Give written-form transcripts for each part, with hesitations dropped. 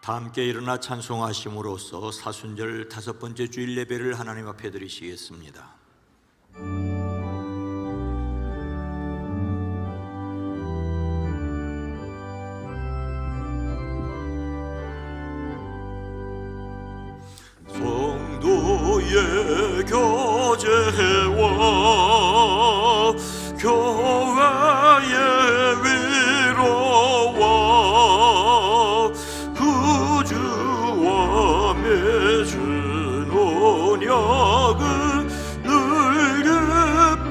다 함께 일어나 찬송하심으로써 사순절 5번째 주일 예배를 하나님 앞에 드리시겠습니다. 성도의 교제와 교회의 위로와 구주와 맺은 언약을 늘 기뻐합니다.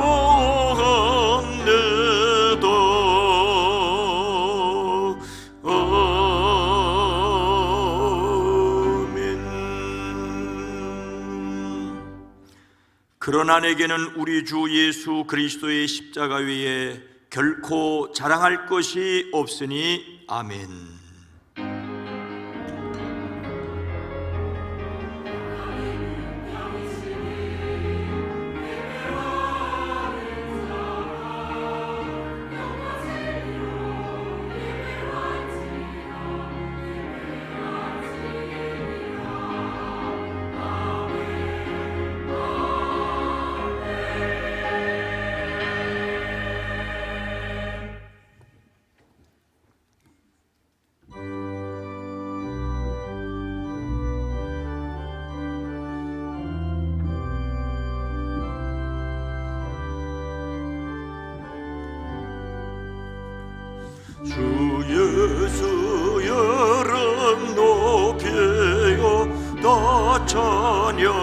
그러나 내게는 우리 주 예수 그리스도의 십자가 외에 결코 자랑할 것이 없으니 아멘. 주 예수 여름 높이여 다 찬양하여라.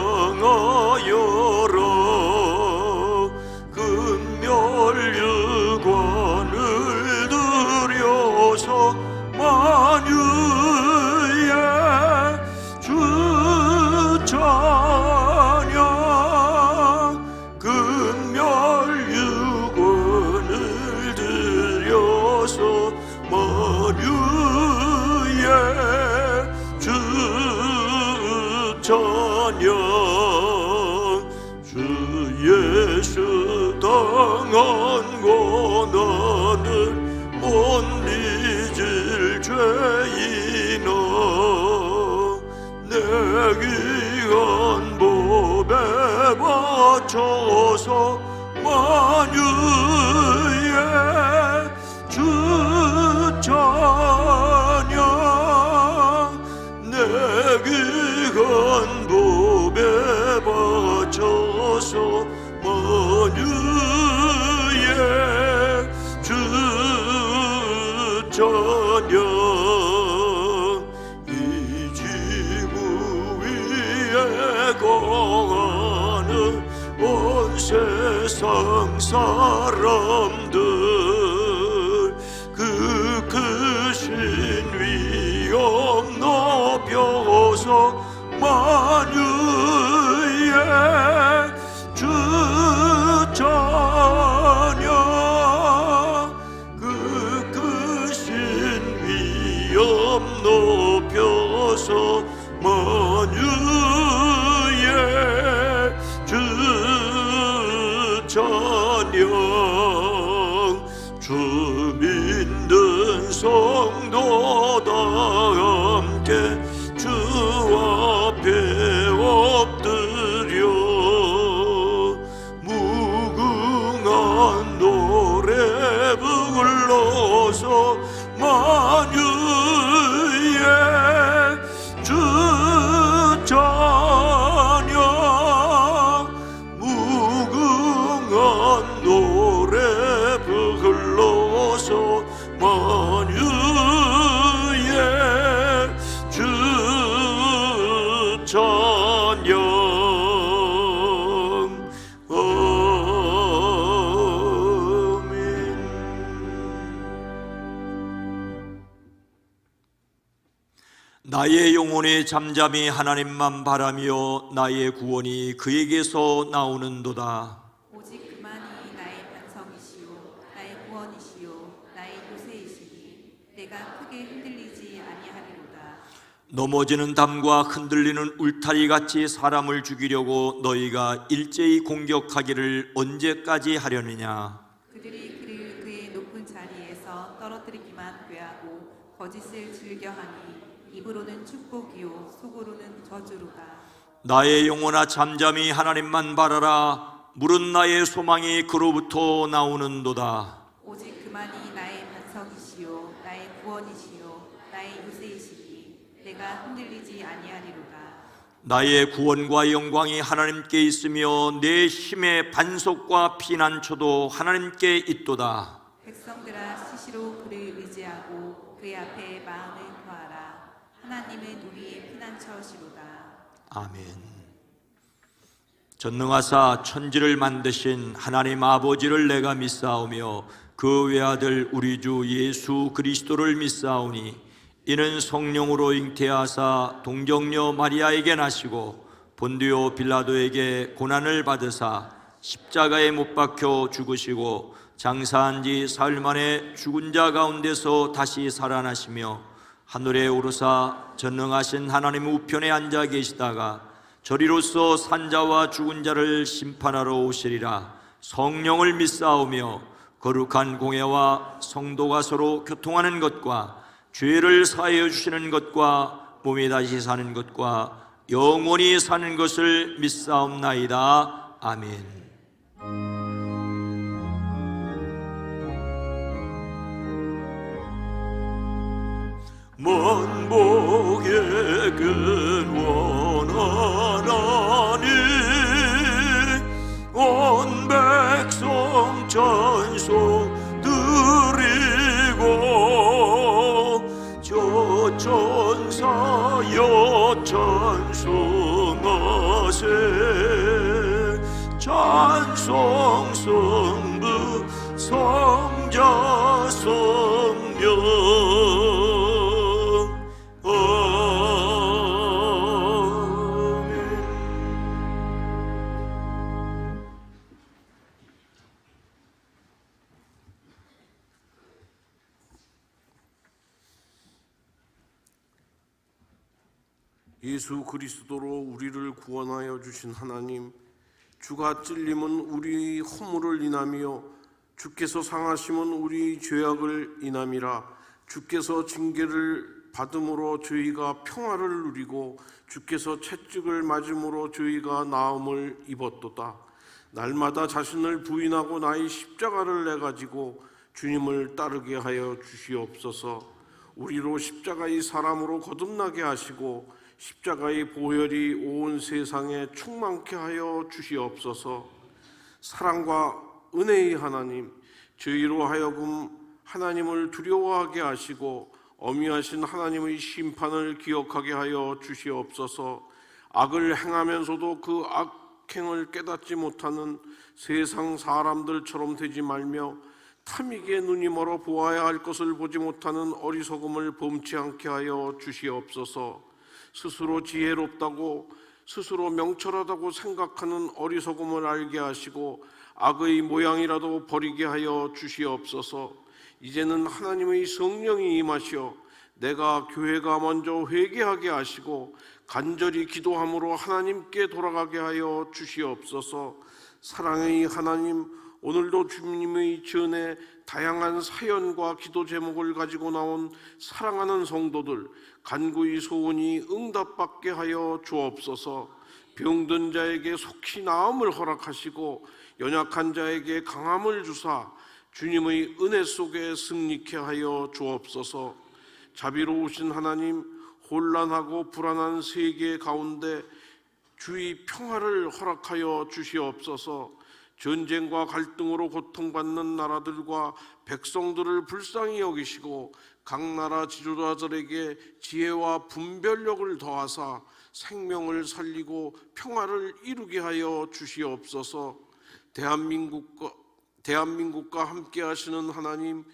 금멸유관을 들여서 만유의 주 찬양. 금멸유관을 들여서 만유의 주 찬양. 주 예수 당한 고난을 못 잊을 죄인아, 내 귀한 법에 바쳐서 만유의 주 찬양. 내 귀한 법에 바쳐서 만유의 주 찬양. 이 지구 위에 거하는 온 세상 사람들, 그 크신 위엄 높여서 만유의 주 찬양. 그 크신 위엄 높여서 만유의 주 찬양. 주 믿는 성도 다 함께 주 앞에 엎드려 무궁한 노래 불러서 만유의 주 찬양. 무궁한 노래 불러서 만유의 주 찬양. 아멘. 나의 영혼이 잠잠히 하나님만 바라며 나의 구원이 그에게서 나오는도다. 오직 그만이 나의 반성이시요 나의 구원이시요 나의 요새이시니 내가 크게 흔들리지 아니하리로다. 넘어지는 담과 흔들리는 울타리같이 사람을 죽이려고 너희가 일제히 공격하기를 언제까지 하려느냐. 그들이 그를 그의 높은 자리에서 떨어뜨리기만 꾀하고 거짓을 즐겨하니 입으로는 축복이요 속으로는 저주로다. 나의 영혼아 잠잠히 하나님만 바라라. 물은 나의 소망이 그로부터 나오는도다. 오직 그만이 나의 반석이시요 나의 구원이시요 나의 요새이시니 내가 흔들리지 아니하리로다. 나의 구원과 영광이 하나님께 있으며 내 힘의 반석과 피난처도 하나님께 있도다. 백성들아 시시로 그를 의지하고 그의 앞에 마음을 더하라. 하나님은 우리의 피난처시로다. 아멘. 전능하사 천지를 만드신 하나님 아버지를 내가 믿사오며 그 외아들 우리 주 예수 그리스도를 믿사오니 이는 성령으로 잉태하사 동정녀 마리아에게 나시고 본디오 빌라도에게 고난을 받으사 십자가에 못 박혀 죽으시고 장사한 지 사흘 만에 죽은 자 가운데서 다시 살아나시며 하늘에 오르사 전능하신 하나님 우편에 앉아 계시다가 저리로서 산자와 죽은 자를 심판하러 오시리라. 성령을 믿사오며 거룩한 공예와 성도가 서로 교통하는 것과 죄를 사하여 주시는 것과 몸이 다시 사는 것과 영원히 사는 것을 믿사옵나이다. 아멘. 만복의 근원하나니 온 백성 찬송 드리고 저 천사여 찬송하세 찬송 성부 성자 성령 예수 그리스도로 우리를 구원하여 주신 하나님, 주가 찔림은 우리 허물을 인하며 주께서 상하심은 우리 죄악을 인함이라. 주께서 징계를 받음으로 저희가 평화를 누리고 주께서 채찍을 맞음으로 저희가 나음을 입었도다. 날마다 자신을 부인하고 나의 십자가를 내가지고 주님을 따르게 하여 주시옵소서. 우리로 십자가의 사람으로 거듭나게 하시고 십자가의 보혈이 온 세상에 충만케 하여 주시옵소서. 사랑과 은혜의 하나님, 저희로 하여금 하나님을 두려워하게 하시고 엄위하신 하나님의 심판을 기억하게 하여 주시옵소서. 악을 행하면서도 그 악행을 깨닫지 못하는 세상 사람들처럼 되지 말며 탐이게 눈이 멀어 보아야 할 것을 보지 못하는 어리석음을 범치 않게 하여 주시옵소서. 스스로 지혜롭다고 스스로 명철하다고 생각하는 어리석음을 알게 하시고 악의 모양이라도 버리게 하여 주시옵소서. 이제는 하나님의 성령이 임하시어 내가 교회가 먼저 회개하게 하시고 간절히 기도함으로 하나님께 돌아가게 하여 주시옵소서. 사랑의 하나님, 오늘도 주님의 전에 다양한 사연과 기도 제목을 가지고 나온 사랑하는 성도들 간구의 소원이 응답받게 하여 주옵소서. 병든 자에게 속히 나음을 허락하시고 연약한 자에게 강함을 주사 주님의 은혜 속에 승리케 하여 주옵소서. 자비로우신 하나님, 혼란하고 불안한 세계 가운데 주의 평화를 허락하여 주시옵소서. 전쟁과 갈등으로 고통받는 나라들과 백성들을 불쌍히 여기시고 각 나라 지도자들에게 지혜와 분별력을 더하사 생명을 살리고 평화를 이루게 하여 주시옵소서. 대한민국과 함께 하시는 하나님,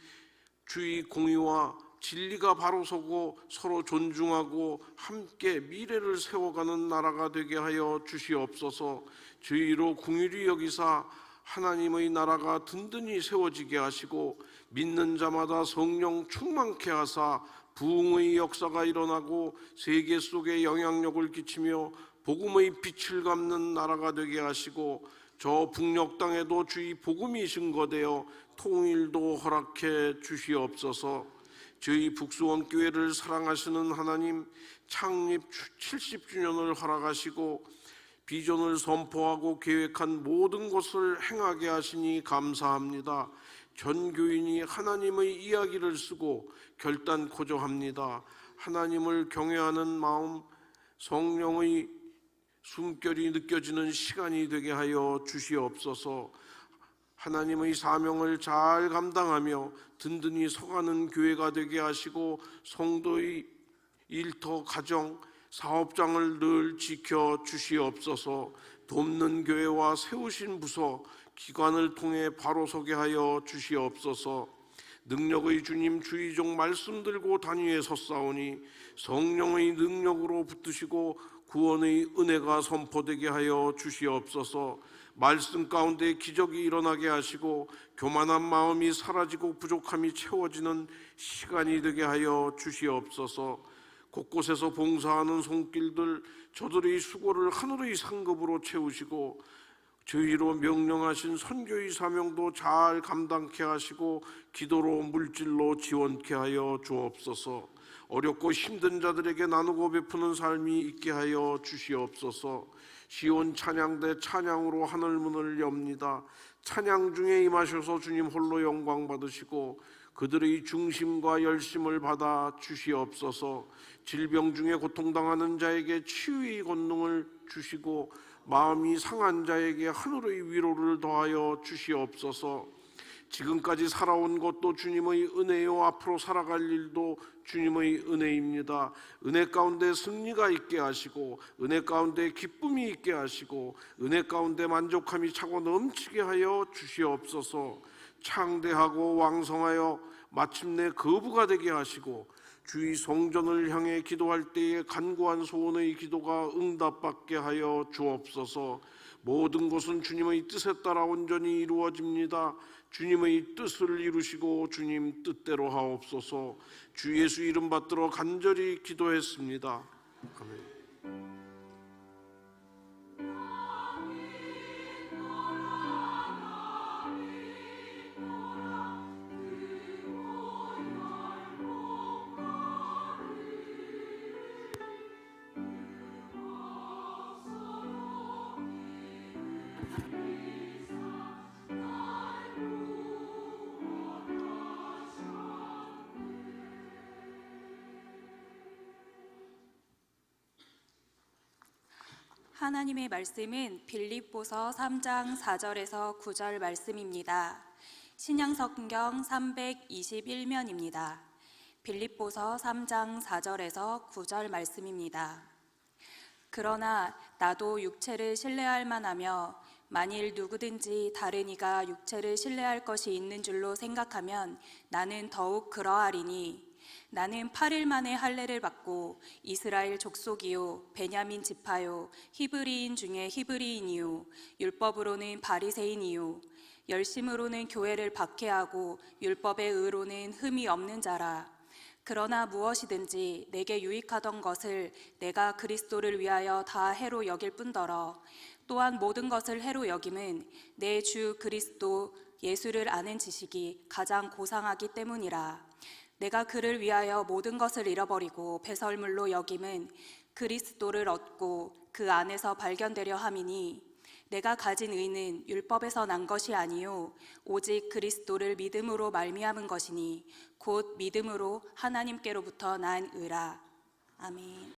주의 공의와 진리가 바로 서고 서로 존중하고 함께 미래를 세워가는 나라가 되게 하여 주시옵소서. 저희로 긍휼히 여기사 하나님의 나라가 든든히 세워지게 하시고 믿는 자마다 성령 충만케 하사 부흥의 역사가 일어나고 세계 속에 영향력을 끼치며 복음의 빛을 갚는 나라가 되게 하시고 저 북녘 땅에도 주의 복음이 증거되어 통일도 허락해 주시옵소서. 저희 북수원 교회를 사랑하시는 하나님, 창립 70주년을 허락하시고 비전을 선포하고 계획한 모든 것을 행하게 하시니 감사합니다. 전 교인이 하나님의 이야기를 쓰고 결단코자 합니다. 하나님을 경외하는 마음, 성령의 숨결이 느껴지는 시간이 되게 하여 주시옵소서. 하나님의 사명을 잘 감당하며 든든히 서가는 교회가 되게 하시고 성도의 일터, 가정, 사업장을 늘 지켜 주시옵소서. 돕는 교회와 세우신 부서, 기관을 통해 바로 서게 하여 주시옵소서. 능력의 주님, 주의종 말씀 들고 단위에 섰사오니 성령의 능력으로 붙드시고 구원의 은혜가 선포되게 하여 주시옵소서. 말씀 가운데 기적이 일어나게 하시고 교만한 마음이 사라지고 부족함이 채워지는 시간이 되게 하여 주시옵소서. 곳곳에서 봉사하는 손길들, 저들의 수고를 하늘의 상급으로 채우시고 저희로 명령하신 선교의 사명도 잘 감당케 하시고 기도로 물질로 지원케 하여 주옵소서. 어렵고 힘든 자들에게 나누고 베푸는 삶이 있게 하여 주시옵소서. 시온 찬양대 찬양으로 하늘문을 엽니다. 찬양 중에 임하셔서 주님 홀로 영광 받으시고 그들의 중심과 열심을 받아 주시옵소서. 질병 중에 고통당하는 자에게 치유의 권능을 주시고 마음이 상한 자에게 하늘의 위로를 더하여 주시옵소서. 지금까지 살아온 것도 주님의 은혜요, 앞으로 살아갈 일도 주님의 은혜입니다. 은혜 가운데 승리가 있게 하시고 은혜 가운데 기쁨이 있게 하시고 은혜 가운데 만족함이 차고 넘치게 하여 주시옵소서. 창대하고 왕성하여 마침내 거부가 되게 하시고 주의 성전을 향해 기도할 때에 간구한 소원의 기도가 응답받게 하여 주옵소서. 모든 것은 주님의 뜻에 따라 온전히 이루어집니다. 주님의 뜻을 이루시고 주님 뜻대로 하옵소서. 주 예수 이름 받들어 간절히 기도했습니다. 아멘. 하나님의 말씀은 빌립보서 3장 4절에서 9절 말씀입니다. 신약성경 321면입니다. 빌립보서 3장 4절에서 9절 말씀입니다. 그러나 나도 육체를 신뢰할 만하며 만일 누구든지 다른 이가 육체를 신뢰할 것이 있는 줄로 생각하면 나는 더욱 그러하리니 나는 8일 만에 할례를 받고 이스라엘 족속이요 베냐민 지파요 히브리인 중에 히브리인이요 율법으로는 바리새인이요 열심으로는 교회를 박해하고 율법의 의로는 흠이 없는 자라. 그러나 무엇이든지 내게 유익하던 것을 내가 그리스도를 위하여 다 해로 여길 뿐더러 또한 모든 것을 해로 여김은 내 주 그리스도 예수를 아는 지식이 가장 고상하기 때문이라. 내가 그를 위하여 모든 것을 잃어버리고 배설물로 여김은 그리스도를 얻고 그 안에서 발견되려 함이니 내가 가진 의는 율법에서 난 것이 아니요 오직 그리스도를 믿음으로 말미암은 것이니 곧 믿음으로 하나님께로부터 난 의라. 아멘.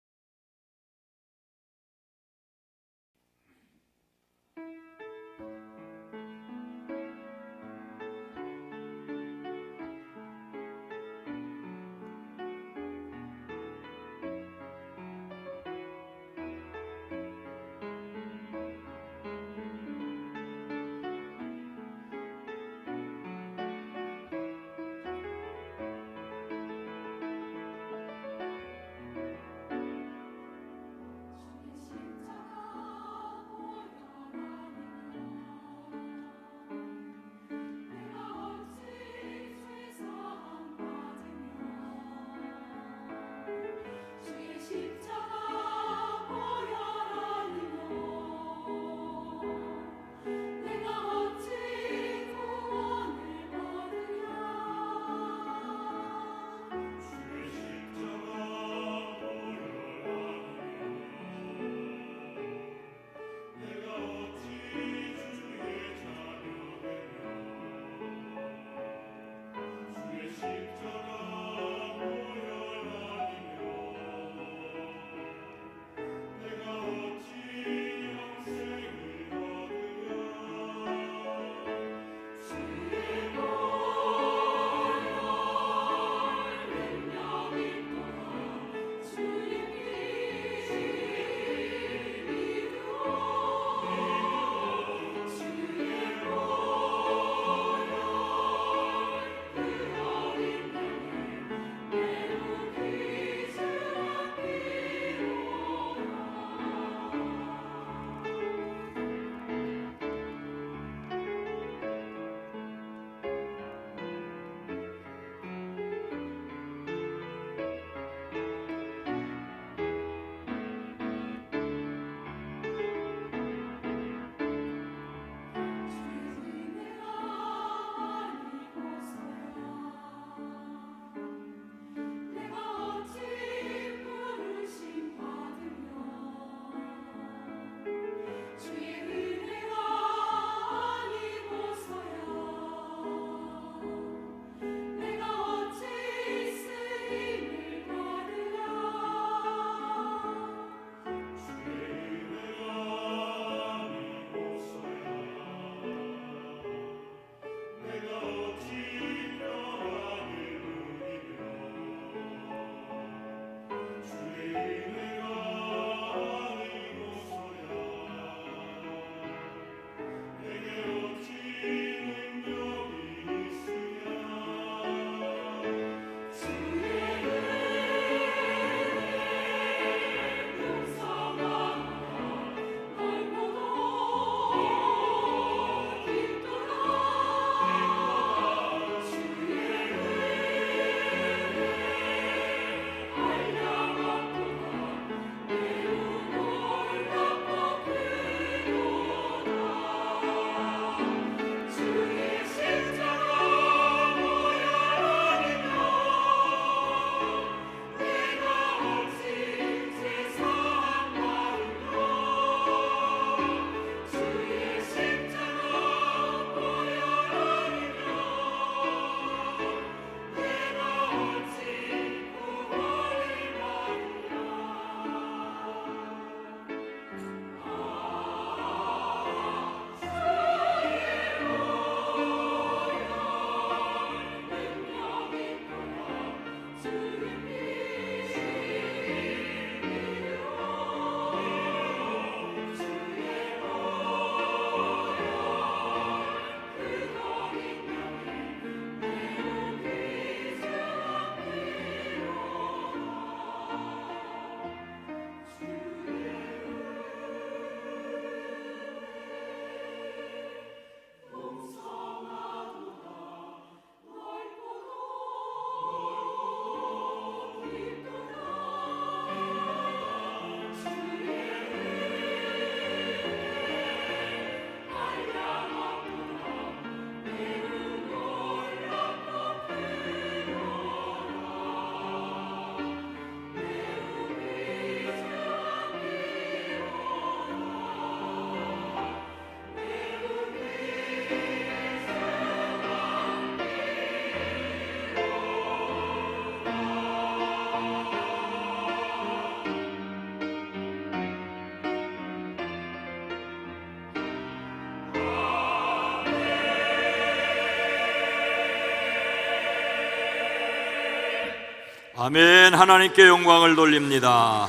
아멘. 하나님께 영광을 돌립니다.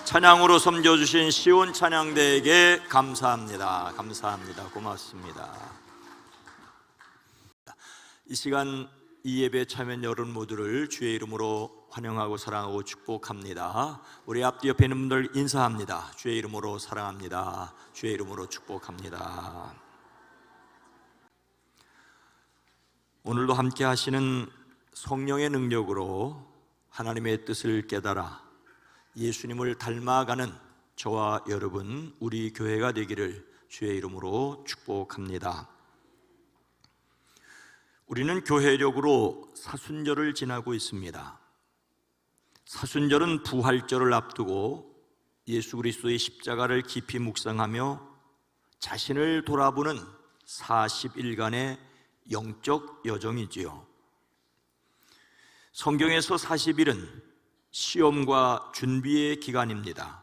찬양으로 섬겨주신 시온 찬양대에게 감사합니다. 감사합니다. 고맙습니다. 이 시간 이 예배에 참여한 여러분 모두를 주의 이름으로 환영하고 사랑하고 축복합니다. 우리 앞뒤 옆에 있는 분들 인사합니다. 주의 이름으로 사랑합니다. 주의 이름으로 축복합니다. 오늘도 함께 하시는 성령의 능력으로 하나님의 뜻을 깨달아 예수님을 닮아가는 저와 여러분, 우리 교회가 되기를 주의 이름으로 축복합니다. 우리는 교회력으로 사순절을 지나고 있습니다. 사순절은 부활절을 앞두고 예수 그리스도의 십자가를 깊이 묵상하며 자신을 돌아보는 40일간의 영적 여정이지요. 성경에서 40일은 시험과 준비의 기간입니다.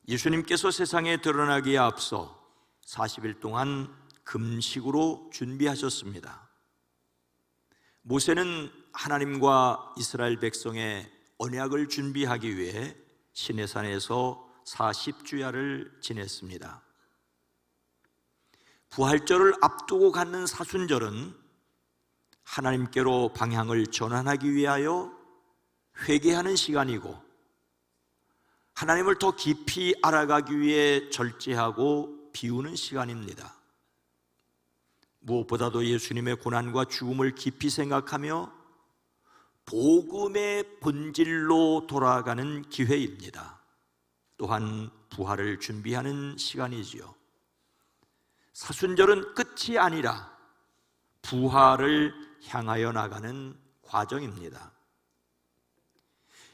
예수님께서 세상에 드러나기에 앞서 40일 동안 금식으로 준비하셨습니다. 모세는 하나님과 이스라엘 백성의 언약을 준비하기 위해 시내산에서 40주야를 지냈습니다. 부활절을 앞두고 갖는 사순절은 하나님께로 방향을 전환하기 위하여 회개하는 시간이고, 하나님을 더 깊이 알아가기 위해 절제하고 비우는 시간입니다. 무엇보다도 예수님의 고난과 죽음을 깊이 생각하며 복음의 본질로 돌아가는 기회입니다. 또한 부활을 준비하는 시간이지요. 사순절은 끝이 아니라 부활을 향하여 나가는 과정입니다.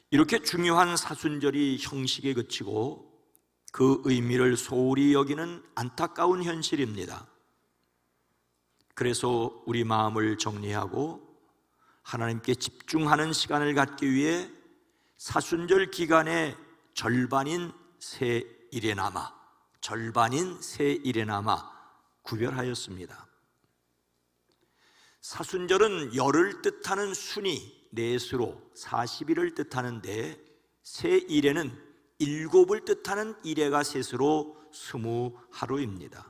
이렇게 중요한 사순절이 형식에 그치고 그 의미를 소홀히 여기는 안타까운 현실입니다. 그래서 우리 마음을 정리하고 하나님께 집중하는 시간을 갖기 위해 사순절 기간의 절반인 새 일에나마 구별하였습일니다. 사순절은 열을 뜻하는 순이 넷으로 40일을 뜻하는데, 새 일에는 7을 뜻하는 일해가 셋으로 20하루입니다.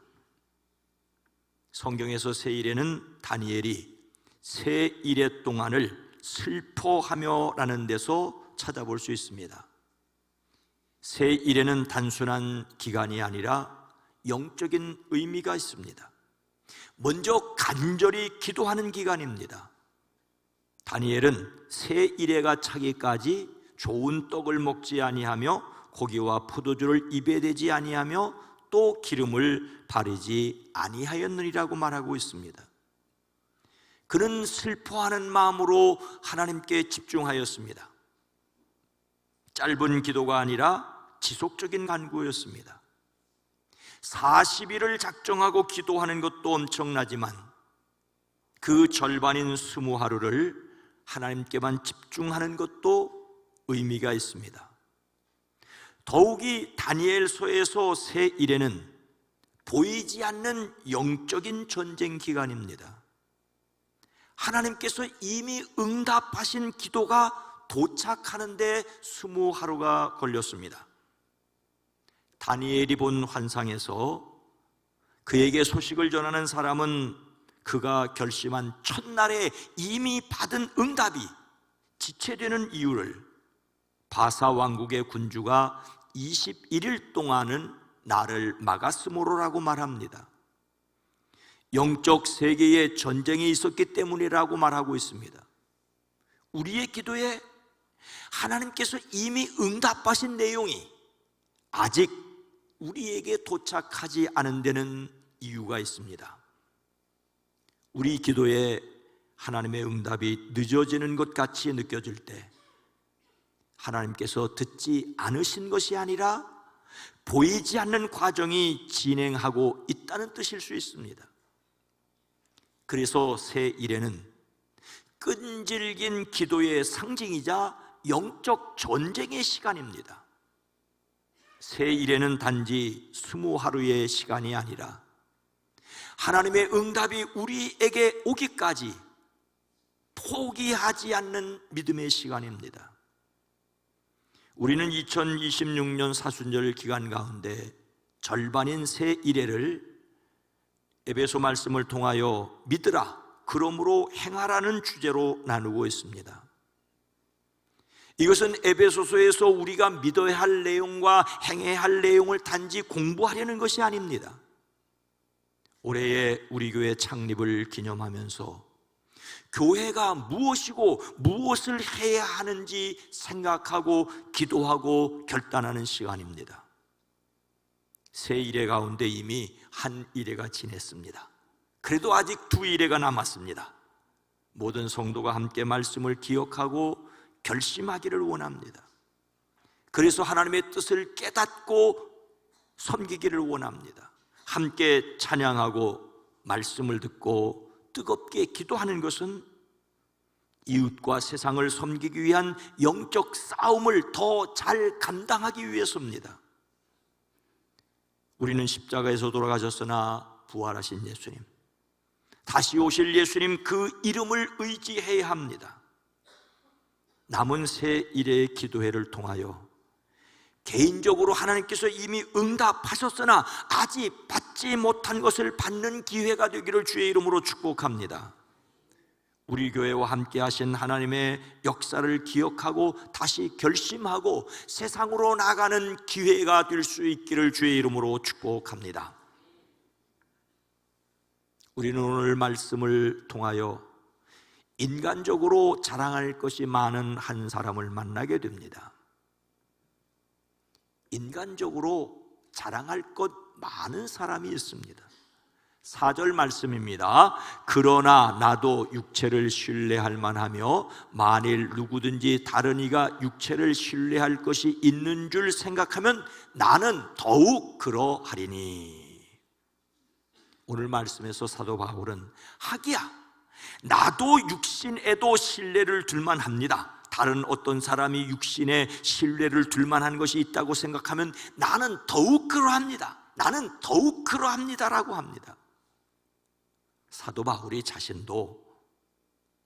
성경에서 새 일에는 다니엘이 새 일해 동안을 슬퍼하며 라는 데서 찾아볼 수 있습니다. 새 일에는 단순한 기간이 아니라 영적인 의미가 있습니다. 먼저 간절히 기도하는 기간입니다. 다니엘은 새 일해가 차기까지 좋은 떡을 먹지 아니하며 고기와 포도주를 입에 대지 아니하며 또 기름을 바르지 아니하였느니라고 말하고 있습니다. 그는 슬퍼하는 마음으로 하나님께 집중하였습니다. 짧은 기도가 아니라 지속적인 간구였습니다. 40일을 작정하고 기도하는 것도 엄청나지만 그 절반인 20하루를 하나님께만 집중하는 것도 의미가 있습니다. 더욱이 다니엘서에서 새 일에는 보이지 않는 영적인 전쟁 기간입니다. 하나님께서 이미 응답하신 기도가 도착하는데 20하루가 걸렸습니다. 다니엘이 본 환상에서 그에게 소식을 전하는 사람은 그가 결심한 첫날에 이미 받은 응답이 지체되는 이유를 바사 왕국의 군주가 21일 동안은 나를 막았으므로라고 말합니다. 영적 세계에 전쟁이 있었기 때문이라고 말하고 있습니다. 우리의 기도에 하나님께서 이미 응답하신 내용이 아직 우리에게 도착하지 않은 데는 이유가 있습니다. 우리 기도에 하나님의 응답이 늦어지는 것 같이 느껴질 때 하나님께서 듣지 않으신 것이 아니라 보이지 않는 과정이 진행하고 있다는 뜻일 수 있습니다. 그래서 새 일에는 끈질긴 기도의 상징이자 영적 전쟁의 시간입니다. 새 일에는 단지 20하루의 시간이 아니라 하나님의 응답이 우리에게 오기까지 포기하지 않는 믿음의 시간입니다. 우리는 2026년 사순절 기간 가운데 절반인 새 일회를 에베소 말씀을 통하여 믿으라, 그러므로 행하라는 주제로 나누고 있습니다. 이것은 에베소서에서 우리가 믿어야 할 내용과 행해야 할 내용을 단지 공부하려는 것이 아닙니다. 올해의 우리 교회 창립을 기념하면서 교회가 무엇이고 무엇을 해야 하는지 생각하고 기도하고 결단하는 시간입니다. 새 일회 가운데 이미 한 일회가 지냈습니다. 그래도 아직 두 일회가 남았습니다. 모든 성도가 함께 말씀을 기억하고 결심하기를 원합니다. 그래서 하나님의 뜻을 깨닫고 섬기기를 원합니다. 함께 찬양하고 말씀을 듣고 뜨겁게 기도하는 것은 이웃과 세상을 섬기기 위한 영적 싸움을 더 잘 감당하기 위해서입니다. 우리는 십자가에서 돌아가셨으나 부활하신 예수님, 다시 오실 예수님, 그 이름을 의지해야 합니다. 남은 새 일의 기도회를 통하여 개인적으로 하나님께서 이미 응답하셨으나 아직 받지 못한 것을 받는 기회가 되기를 주의 이름으로 축복합니다. 우리 교회와 함께 하신 하나님의 역사를 기억하고 다시 결심하고 세상으로 나가는 기회가 될 수 있기를 주의 이름으로 축복합니다. 우리는 오늘 말씀을 통하여 인간적으로 자랑할 것이 많은 한 사람을 만나게 됩니다. 인간적으로 자랑할 것 많은 사람이 있습니다. 4절 말씀입니다. 그러나 나도 육체를 신뢰할 만하며 만일 누구든지 다른 이가 육체를 신뢰할 것이 있는 줄 생각하면 나는 더욱 그러하리니. 오늘 말씀에서 사도 바울은 하기야 나도 육신에도 신뢰를 둘만 합니다. 다른 어떤 사람이 육신에 신뢰를 둘만한 것이 있다고 생각하면 나는 더욱 그러합니다. 나는 더욱 그러합니다라고 합니다. 사도 바울이 자신도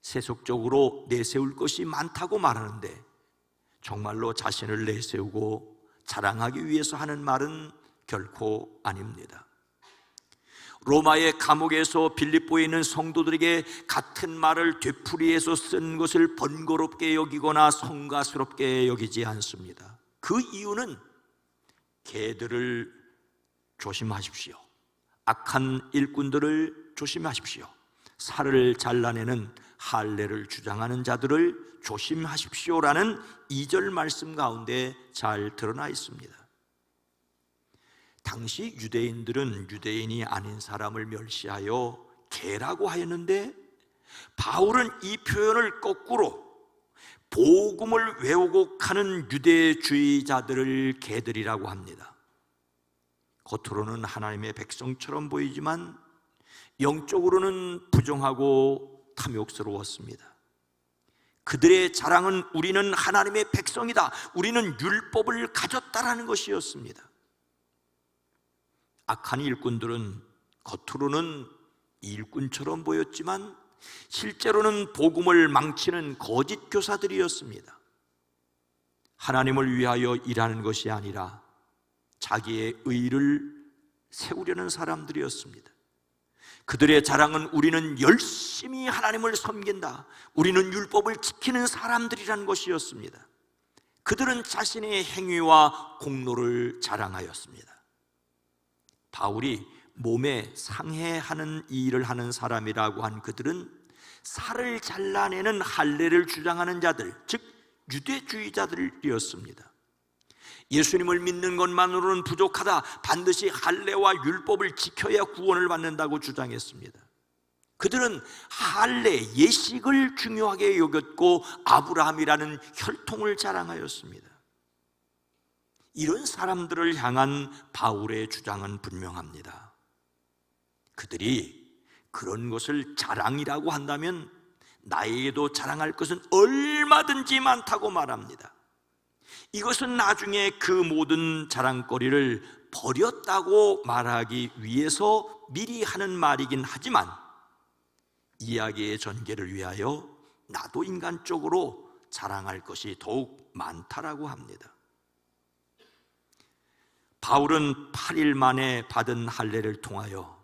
세속적으로 내세울 것이 많다고 말하는데 정말로 자신을 내세우고 자랑하기 위해서 하는 말은 결코 아닙니다. 로마의 감옥에서 빌립보에 있는 성도들에게 같은 말을 되풀이해서 쓴 것을 번거롭게 여기거나 성가스럽게 여기지 않습니다. 그 이유는 개들을 조심하십시오. 악한 일꾼들을 조심하십시오. 살을 잘라내는 할례를 주장하는 자들을 조심하십시오라는 2절 말씀 가운데 잘 드러나 있습니다. 당시 유대인들은 유대인이 아닌 사람을 멸시하여 개라고 하였는데 바울은 이 표현을 거꾸로 복음을 외우고 가는 유대주의자들을 개들이라고 합니다. 겉으로는 하나님의 백성처럼 보이지만 영적으로는 부정하고 탐욕스러웠습니다. 그들의 자랑은 우리는 하나님의 백성이다, 우리는 율법을 가졌다라는 것이었습니다. 악한 일꾼들은 겉으로는 일꾼처럼 보였지만 실제로는 복음을 망치는 거짓 교사들이었습니다. 하나님을 위하여 일하는 것이 아니라 자기의 의를 세우려는 사람들이었습니다. 그들의 자랑은 우리는 열심히 하나님을 섬긴다, 우리는 율법을 지키는 사람들이라는 것이었습니다. 그들은 자신의 행위와 공로를 자랑하였습니다. 바울이 몸에 상해하는 이 일을 하는 사람이라고 한 그들은 살을 잘라내는 할례를 주장하는 자들, 즉 유대주의자들이었습니다. 예수님을 믿는 것만으로는 부족하다, 반드시 할례와 율법을 지켜야 구원을 받는다고 주장했습니다. 그들은 할례, 예식을 중요하게 여겼고 아브라함이라는 혈통을 자랑하였습니다. 이런 사람들을 향한 바울의 주장은 분명합니다. 그들이 그런 것을 자랑이라고 한다면 나에게도 자랑할 것은 얼마든지 많다고 말합니다. 이것은 나중에 그 모든 자랑거리를 버렸다고 말하기 위해서 미리 하는 말이긴 하지만 이야기의 전개를 위하여 나도 인간적으로 자랑할 것이 더욱 많다라고 합니다. 바울은 8일 만에 받은 할례를 통하여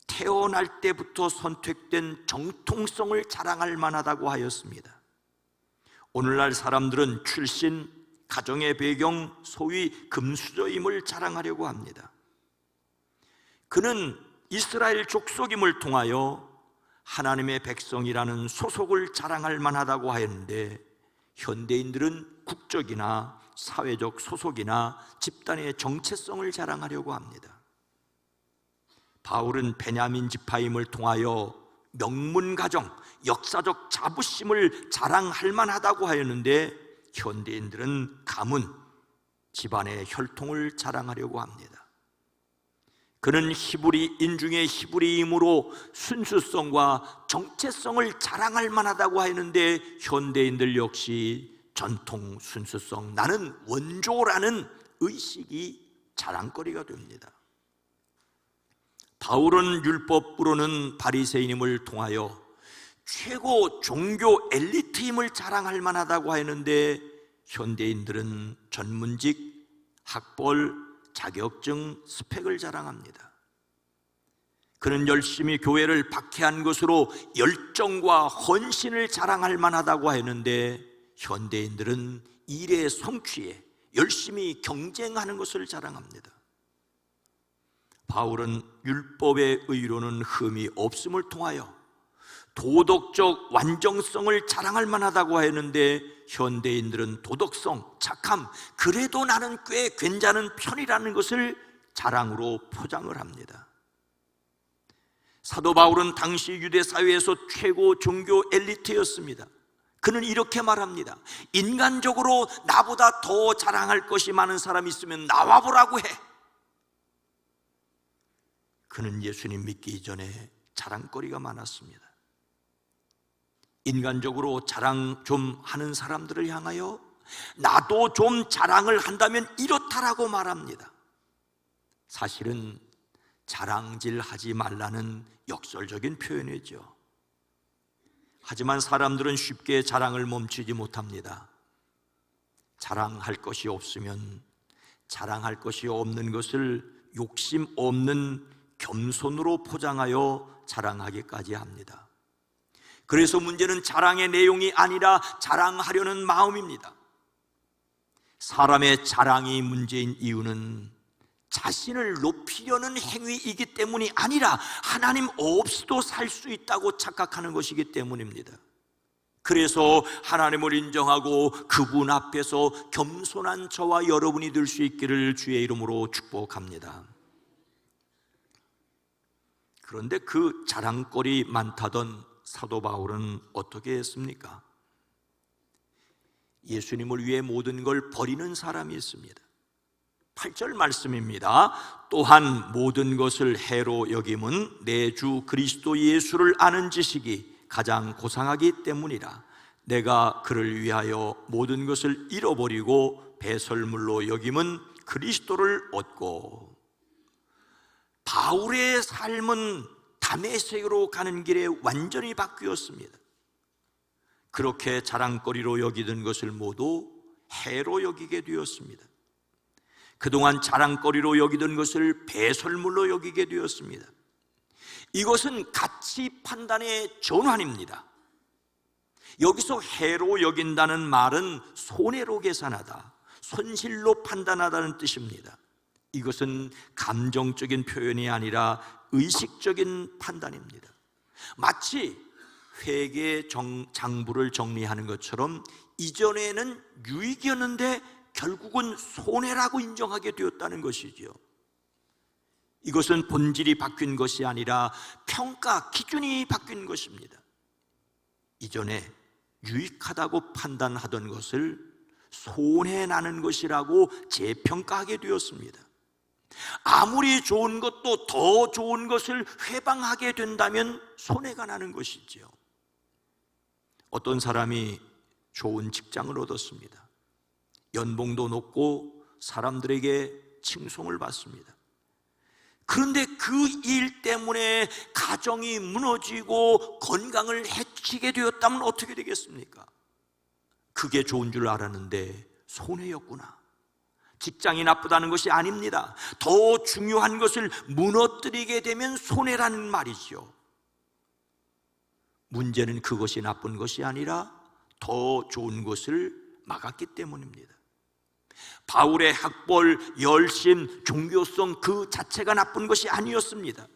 태어날 때부터 선택된 정통성을 자랑할 만하다고 하였습니다. 오늘날 사람들은 출신, 가정의 배경, 소위 금수저임을 자랑하려고 합니다. 그는 이스라엘 족속임을 통하여 하나님의 백성이라는 소속을 자랑할 만하다고 하였는데, 현대인들은 국적이나 사회적 소속이나 집단의 정체성을 자랑하려고 합니다. 바울은 베냐민 지파임을 통하여 명문 가정, 역사적 자부심을 자랑할 만하다고 하였는데, 현대인들은 가문, 집안의 혈통을 자랑하려고 합니다. 그는 히브리인 중에 히브리임으로 순수성과 정체성을 자랑할 만하다고 하였는데, 현대인들 역시 전통 순수성, 나는 원조라는 의식이 자랑거리가 됩니다. 바울은 율법으로는 바리새인임을 통하여 최고 종교 엘리트임을 자랑할 만하다고 하였는데, 현대인들은 전문직, 학벌, 자격증, 스펙을 자랑합니다. 그는 열심히 교회를 박해한 것으로 열정과 헌신을 자랑할 만하다고 하였는데, 현대인들은 일의 성취에 열심히 경쟁하는 것을 자랑합니다. 바울은 율법의 의로는 흠이 없음을 통하여 도덕적 완전성을 자랑할 만하다고 하였는데, 현대인들은 도덕성, 착함, 그래도 나는 꽤 괜찮은 편이라는 것을 자랑으로 포장을 합니다. 사도 바울은 당시 유대 사회에서 최고 종교 엘리트였습니다. 그는 이렇게 말합니다. 인간적으로 나보다 더 자랑할 것이 많은 사람이 있으면 나와보라고 해. 그는 예수님 믿기 이전에 자랑거리가 많았습니다. 인간적으로 자랑 좀 하는 사람들을 향하여 나도 좀 자랑을 한다면 이렇다라고 말합니다. 사실은 자랑질하지 말라는 역설적인 표현이죠. 하지만 사람들은 쉽게 자랑을 멈추지 못합니다. 자랑할 것이 없으면 자랑할 것이 없는 것을 욕심 없는 겸손으로 포장하여 자랑하기까지 합니다. 그래서 문제는 자랑의 내용이 아니라 자랑하려는 마음입니다. 사람의 자랑이 문제인 이유는 자신을 높이려는 행위이기 때문이 아니라 하나님 없이도 살 수 있다고 착각하는 것이기 때문입니다. 그래서 하나님을 인정하고 그분 앞에서 겸손한 저와 여러분이 될 수 있기를 주의 이름으로 축복합니다. 그런데 그 자랑거리 많다던 사도 바울은 어떻게 했습니까? 예수님을 위해 모든 걸 버리는 사람이 있습니다. 8절 말씀입니다. 또한 모든 것을 해로 여김은 내 주 그리스도 예수를 아는 지식이 가장 고상하기 때문이라. 내가 그를 위하여 모든 것을 잃어버리고 배설물로 여김은 그리스도를 얻고. 바울의 삶은 다메섹으로 가는 길에 완전히 바뀌었습니다. 그렇게 자랑거리로 여기던 것을 모두 해로 여기게 되었습니다. 그동안 자랑거리로 여기던 것을 배설물로 여기게 되었습니다. 이것은 가치 판단의 전환입니다. 여기서 해로 여긴다는 말은 손해로 계산하다, 손실로 판단하다는 뜻입니다. 이것은 감정적인 표현이 아니라 의식적인 판단입니다. 마치 회계 장부를 정리하는 것처럼 이전에는 유익이었는데 결국은 손해라고 인정하게 되었다는 것이지요. 이것은 본질이 바뀐 것이 아니라 평가 기준이 바뀐 것입니다. 이전에 유익하다고 판단하던 것을 손해나는 것이라고 재평가하게 되었습니다. 아무리 좋은 것도 더 좋은 것을 회방하게 된다면 손해가 나는 것이지요. 어떤 사람이 좋은 직장을 얻었습니다. 연봉도 높고 사람들에게 칭송을 받습니다. 그런데 그 일 때문에 가정이 무너지고 건강을 해치게 되었다면 어떻게 되겠습니까? 그게 좋은 줄 알았는데 손해였구나. 직장이 나쁘다는 것이 아닙니다. 더 중요한 것을 무너뜨리게 되면 손해라는 말이죠. 문제는 그것이 나쁜 것이 아니라 더 좋은 것을 막았기 때문입니다. 바울의 학벌, 열심, 종교성 그 자체가 나쁜 것이 아니었습니다.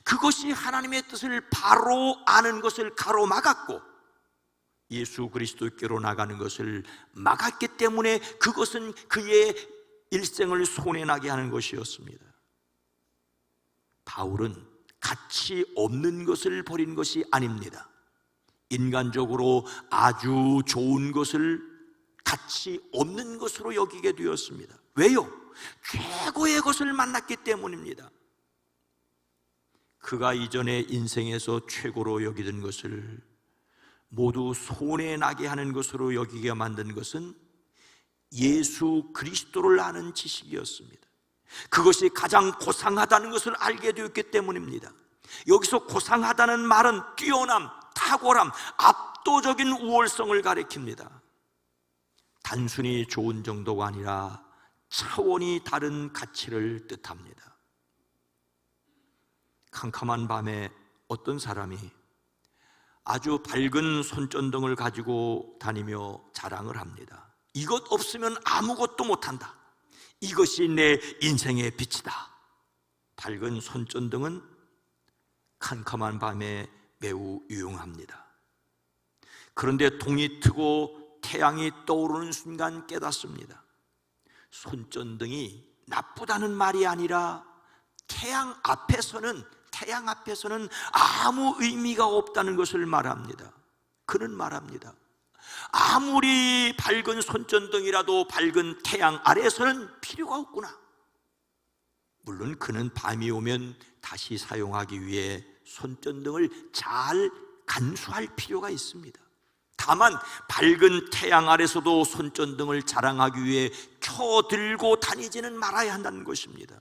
그것이 하나님의 뜻을 바로 아는 것을 가로막았고 예수 그리스도께로 나가는 것을 막았기 때문에 그것은 그의 일생을 손해나게 하는 것이었습니다. 바울은 가치 없는 것을 버린 것이 아닙니다. 인간적으로 아주 좋은 것을 가치 없는 것으로 여기게 되었습니다. 왜요? 최고의 것을 만났기 때문입니다. 그가 이전에 인생에서 최고로 여기던 것을 모두 손해나게 하는 것으로 여기게 만든 것은 예수 그리스도를 아는 지식이었습니다. 그것이 가장 고상하다는 것을 알게 되었기 때문입니다. 여기서 고상하다는 말은 뛰어남, 탁월함, 압도적인 우월성을 가리킵니다. 단순히 좋은 정도가 아니라 차원이 다른 가치를 뜻합니다. 캄캄한 밤에 어떤 사람이 아주 밝은 손전등을 가지고 다니며 자랑을 합니다. 이것 없으면 아무것도 못한다. 이것이 내 인생의 빛이다. 밝은 손전등은 캄캄한 밤에 매우 유용합니다. 그런데 동이 트고 태양이 떠오르는 순간 깨닫습니다. 손전등이 나쁘다는 말이 아니라 태양 앞에서는 아무 의미가 없다는 것을 말합니다. 그는 말합니다. 아무리 밝은 손전등이라도 밝은 태양 아래에서는 필요가 없구나. 물론 그는 밤이 오면 다시 사용하기 위해 손전등을 잘 간수할 필요가 있습니다. 다만 밝은 태양 아래서도 손전등을 자랑하기 위해 켜들고 다니지는 말아야 한다는 것입니다.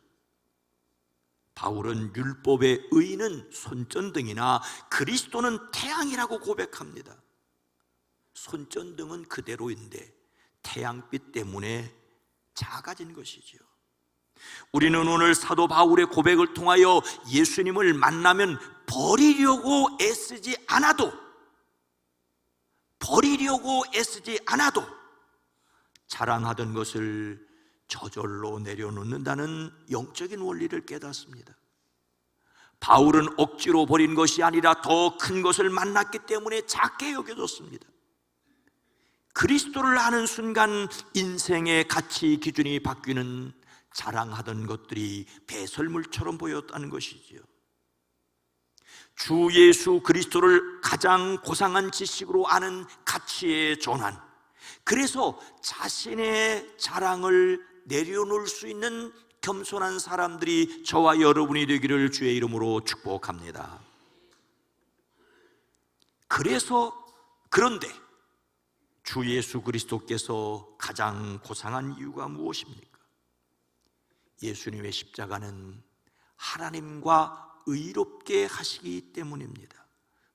바울은 율법의 의는 손전등이나 그리스도는 태양이라고 고백합니다. 손전등은 그대로인데 태양빛 때문에 작아진 것이지요. 우리는 오늘 사도 바울의 고백을 통하여 예수님을 만나면 버리려고 애쓰지 않아도 자랑하던 것을 저절로 내려놓는다는 영적인 원리를 깨닫습니다. 바울은 억지로 버린 것이 아니라 더 큰 것을 만났기 때문에 작게 여겨졌습니다. 그리스도를 아는 순간 인생의 가치 기준이 바뀌는 자랑하던 것들이 배설물처럼 보였다는 것이지요. 주 예수 그리스도를 가장 고상한 지식으로 아는 가치의 전환, 그래서 자신의 자랑을 내려놓을 수 있는 겸손한 사람들이 저와 여러분이 되기를 주의 이름으로 축복합니다. 그런데 주 예수 그리스도께서 가장 고상한 이유가 무엇입니까? 예수님의 십자가는 하나님과 의롭게 하시기 때문입니다.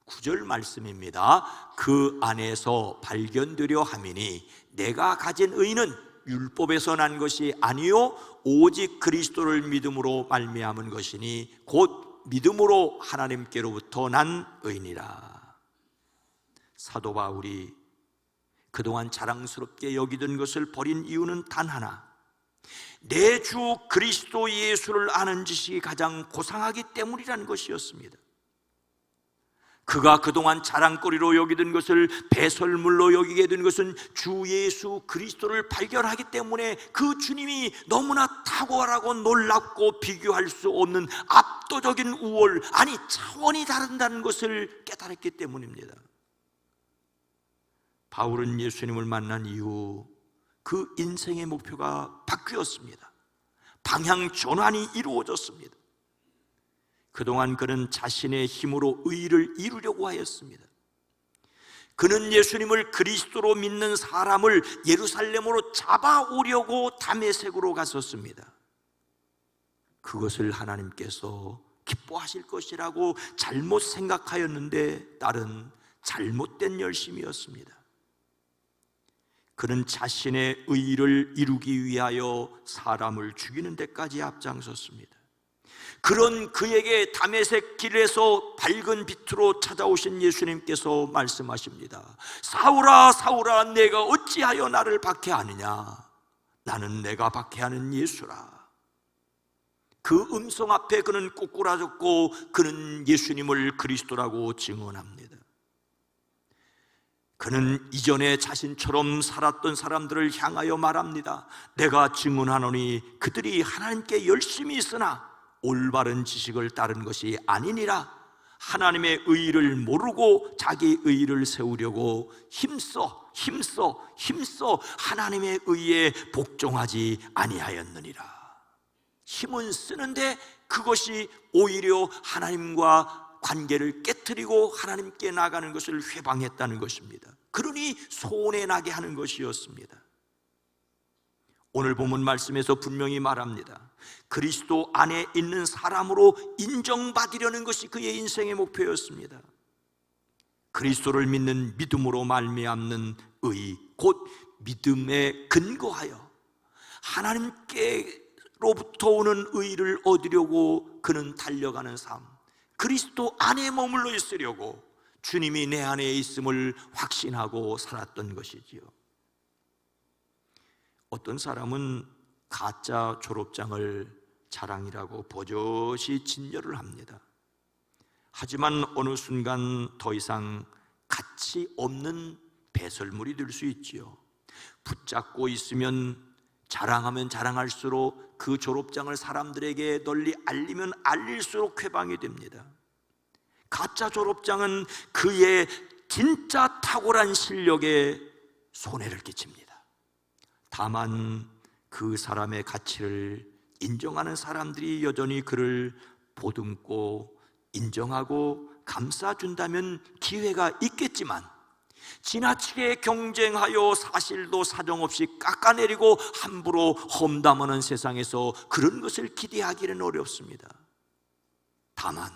9절 말씀입니다. 그 안에서 발견되려 함이니 내가 가진 의는 율법에서 난 것이 아니요 오직 그리스도를 믿음으로 말미암은 것이니 곧 믿음으로 하나님께로부터 난 의니라. 사도 바울이 그동안 자랑스럽게 여기던 것을 버린 이유는 단 하나, 내 주 그리스도 예수를 아는 지식이 가장 고상하기 때문이라는 것이었습니다. 그가 그동안 자랑거리로 여기던 것을 배설물로 여기게 된 것은 주 예수 그리스도를 발견하기 때문에 그 주님이 너무나 탁월하고 놀랍고 비교할 수 없는 압도적인 우월, 아니 차원이 다른다는 것을 깨달았기 때문입니다. 바울은 예수님을 만난 이후 그 인생의 목표가 바뀌었습니다. 방향 전환이 이루어졌습니다. 그동안 그는 자신의 힘으로 의를 이루려고 하였습니다. 그는 예수님을 그리스도로 믿는 사람을 예루살렘으로 잡아오려고 다메섹으로 갔었습니다. 그것을 하나님께서 기뻐하실 것이라고 잘못 생각하였는데 딸은 잘못된 열심이었습니다. 그는 자신의 의를 이루기 위하여 사람을 죽이는 데까지 앞장섰습니다. 그런 그에게 다메섹 길에서 밝은 빛으로 찾아오신 예수님께서 말씀하십니다. 사울아 사울아, 내가 어찌하여 나를 박해하느냐? 나는 내가 박해하는 예수라. 그 음성 앞에 그는 꼬꾸라졌고 그는 예수님을 그리스도라고 증언합니다. 그는 이전에 자신처럼 살았던 사람들을 향하여 말합니다. 내가 증언하노니 그들이 하나님께 열심히 있으나 올바른 지식을 따른 것이 아니니라. 하나님의 의를 모르고 자기 의를 세우려고 힘써 하나님의 의에 복종하지 아니하였느니라. 힘은 쓰는데 그것이 오히려 하나님과 관계를 깨트리고 하나님께 나가는 것을 회방했다는 것입니다. 그러니 손해 나게 하는 것이었습니다. 오늘 본문 말씀에서 분명히 말합니다. 그리스도 안에 있는 사람으로 인정받으려는 것이 그의 인생의 목표였습니다. 그리스도를 믿는 믿음으로 말미암는 의, 곧 믿음에 근거하여 하나님께로부터 오는 의를 얻으려고 그는 달려가는 삶, 그리스도 안에 머물러 있으려고 주님이 내 안에 있음을 확신하고 살았던 것이지요. 어떤 사람은 가짜 졸업장을 자랑이라고 버젓이 진열을 합니다. 하지만 어느 순간 더 이상 가치 없는 배설물이 될 수 있지요. 붙잡고 있으면 자랑하면 자랑할수록 그 졸업장을 사람들에게 널리 알리면 알릴수록 쾌방이 됩니다. 가짜 졸업장은 그의 진짜 탁월한 실력에 손해를 끼칩니다. 다만 그 사람의 가치를 인정하는 사람들이 여전히 그를 보듬고 인정하고 감싸준다면 기회가 있겠지만, 지나치게 경쟁하여 사실도 사정없이 깎아내리고 함부로 험담하는 세상에서 그런 것을 기대하기는 어렵습니다. 다만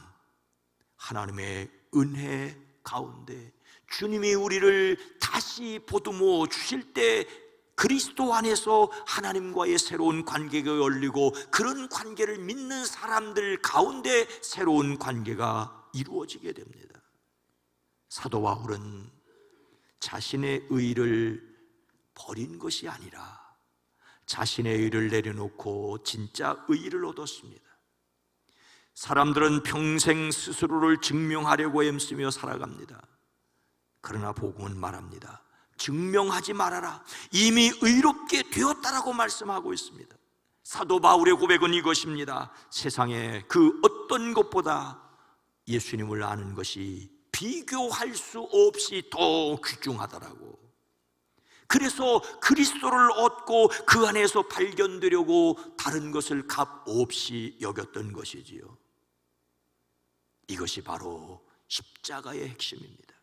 하나님의 은혜 가운데 주님이 우리를 다시 보듬어 주실 때 그리스도 안에서 하나님과의 새로운 관계가 열리고 그런 관계를 믿는 사람들 가운데 새로운 관계가 이루어지게 됩니다. 사도 바울은 자신의 의를 버린 것이 아니라 자신의 의를 내려놓고 진짜 의를 얻었습니다. 사람들은 평생 스스로를 증명하려고 애쓰며 살아갑니다. 그러나 복음은 말합니다. 증명하지 말아라. 이미 의롭게 되었다라고 말씀하고 있습니다. 사도 바울의 고백은 이것입니다. 세상에 그 어떤 것보다 예수님을 아는 것이 비교할 수 없이 더 귀중하다라고. 그래서 그리스도를 얻고 그 안에서 발견되려고 다른 것을 값없이 여겼던 것이지요. 이것이 바로 십자가의 핵심입니다.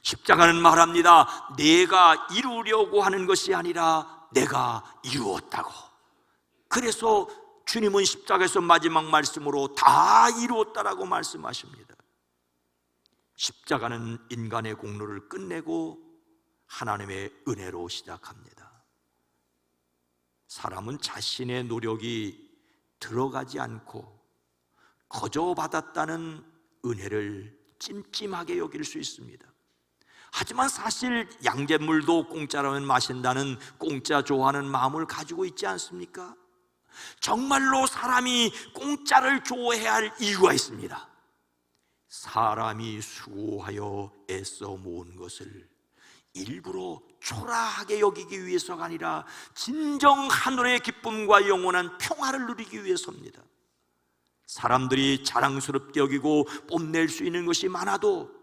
십자가는 말합니다. 내가 이루려고 하는 것이 아니라 내가 이루었다고. 그래서 주님은 십자가에서 마지막 말씀으로 다 이루었다라고 말씀하십니다. 십자가는 인간의 공로를 끝내고 하나님의 은혜로 시작합니다. 사람은 자신의 노력이 들어가지 않고 거저 받았다는 은혜를 찜찜하게 여길 수 있습니다. 하지만 사실 양잿물도 공짜라면 마신다는 공짜 좋아하는 마음을 가지고 있지 않습니까? 정말로 사람이 공짜를 좋아해야 할 이유가 있습니다. 사람이 수고하여 애써 모은 것을 일부러 초라하게 여기기 위해서가 아니라 진정 하늘의 기쁨과 영원한 평화를 누리기 위해서입니다. 사람들이 자랑스럽게 여기고 뽐낼 수 있는 것이 많아도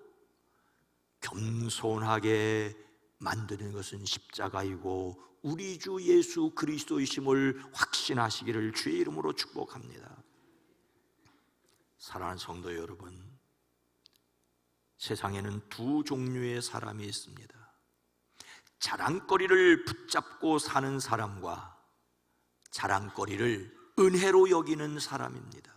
겸손하게 만드는 것은 십자가이고 우리 주 예수 그리스도이심을 확신하시기를 주의 이름으로 축복합니다. 사랑하는 성도 여러분, 세상에는 두 종류의 사람이 있습니다. 자랑거리를 붙잡고 사는 사람과 자랑거리를 은혜로 여기는 사람입니다.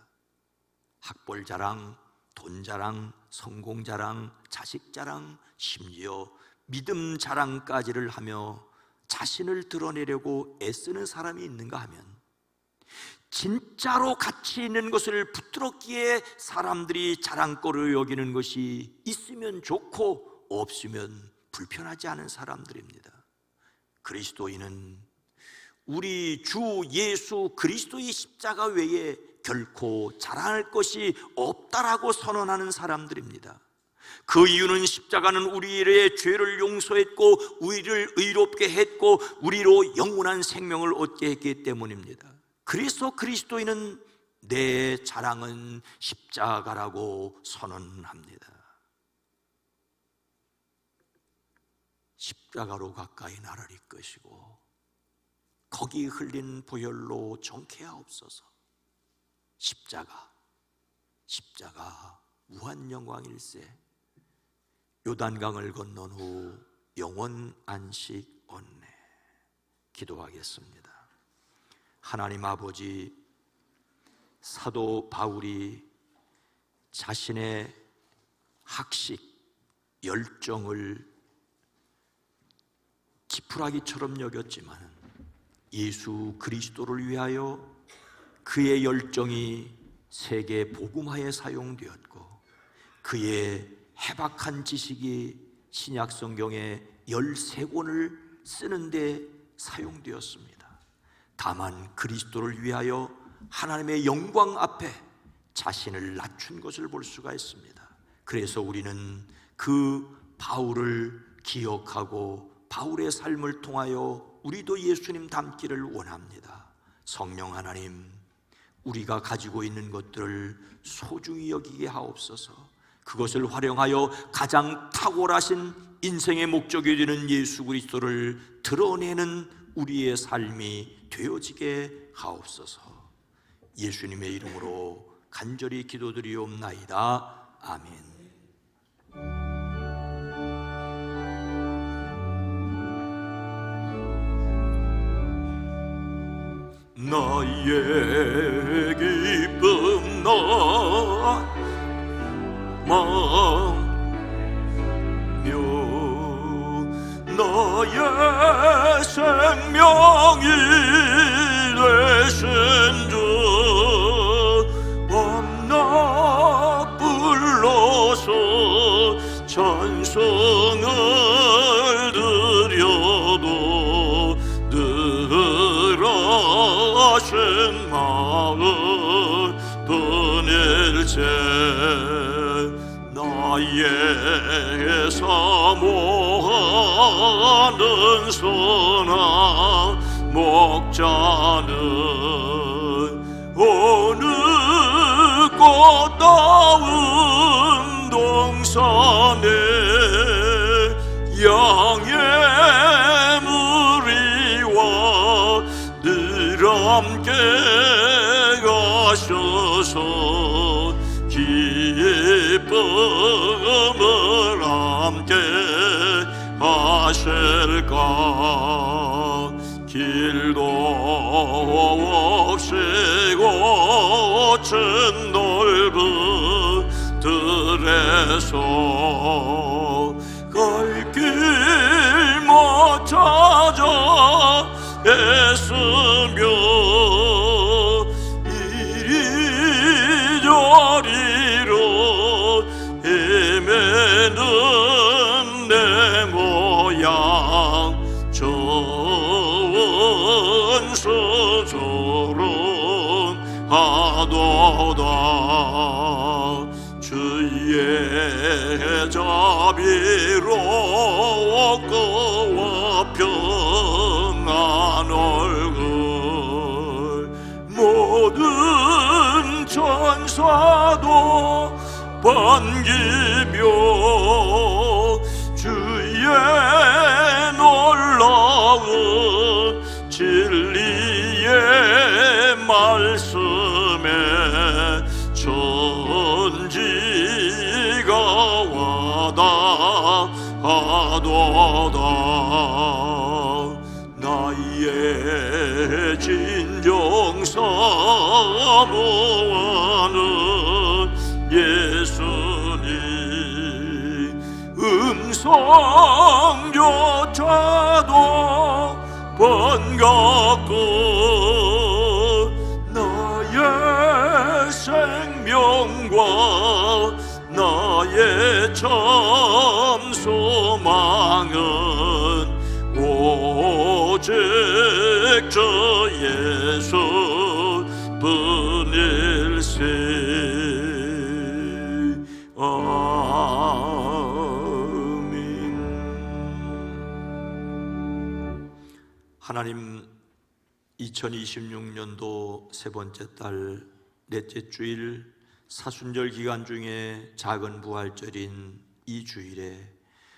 학벌 자랑, 돈 자랑, 성공 자랑, 자식 자랑, 심지어 믿음 자랑까지를 하며 자신을 드러내려고 애쓰는 사람이 있는가 하면, 진짜로 가치 있는 것을 붙들었기에 사람들이 자랑거리로 여기는 것이 있으면 좋고 없으면 불편하지 않은 사람들입니다. 그리스도인은 우리 주 예수 그리스도의 십자가 외에 결코 자랑할 것이 없다라고 선언하는 사람들입니다. 그 이유는 십자가는 우리의 죄를 용서했고 우리를 의롭게 했고 우리로 영원한 생명을 얻게 했기 때문입니다. 그래서 그리스도인은 내 자랑은 십자가라고 선언합니다. 십자가로 가까이 나를 이끄시고 거기 흘린 보혈로 정케하옵소서. 십자가 무한 영광일세. 요단강을 건넌 후 영원 안식 얻네. 기도하겠습니다. 하나님 아버지, 사도 바울이 자신의 학식, 열정을 지푸라기처럼 여겼지만 예수 그리스도를 위하여 그의 열정이 세계 복음화에 사용되었고 그의 해박한 지식이 신약 성경의 13권을 쓰는데 사용되었습니다. 다만 그리스도를 위하여 하나님의 영광 앞에 자신을 낮춘 것을 볼 수가 있습니다. 그래서 우리는 그 바울을 기억하고 바울의 삶을 통하여 우리도 예수님 닮기를 원합니다. 성령 하나님, 우리가 가지고 있는 것들을 소중히 여기게 하옵소서. 그것을 활용하여 가장 탁월하신 인생의 목적이 되는 예수 그리스도를 드러내는 우리의 삶이 되어지게 하옵소서. 예수님의 이름으로 간절히 기도드리옵나이다. 아멘. 나의 기쁨 나마며 나의 생명이 되신 주 밤낮 불러서 찬송을 드려도 하신 마음 뿐일세. 나의 사모하는 선한 목자는 어느 꽃다운 동산에 양의 무리와 늘 함께 가셔서 기쁨을 함께 하실까. 길도 없이 고친 넓은 들에서 갈 길 못 찾아 애쓰며 이리저리로 헤매는 내 모양 저원서조롱하도다. 주의 자비로 고와 평안 얼굴 모든 천사도 반기며 주의 놀라운 진리의 말씀에 천지가 와닿아도다. 나의 진정성 사모하는 예수님, 음성조차도 번갑고 나의 생명과 나의 참 소망은 오직 저 예수 뿐일세. 아멘. 하나님, 2026년도 세 번째 달 넷째 주일 사순절 기간 중에 작은 부활절인 이 주일에